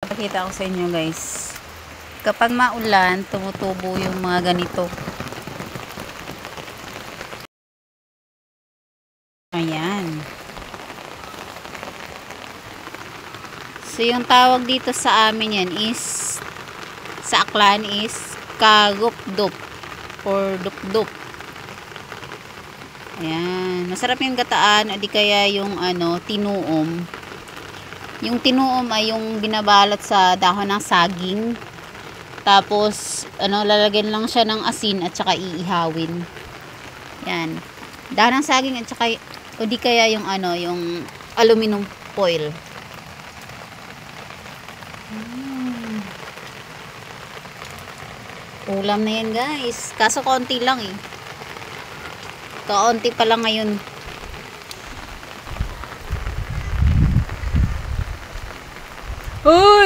Pakita ko sa inyo guys. Kapag maulan, tumutubo yung mga ganito. Ayan. So yung tawag dito sa amin yan is, sa Aklan is kagupdup or dupdup. Ayan. Masarap yung gataan o di kaya yung tinuom. Yung tinuom ay yung binabalot sa dahon ng saging. Tapos lalagyan lang siya ng asin at saka iihawin. Yan. Dahon ng saging at saka o di kaya yung yung aluminum foil. Ulam na yan guys. Kaso konti lang eh. Kaunti pa lang ngayon. Uy!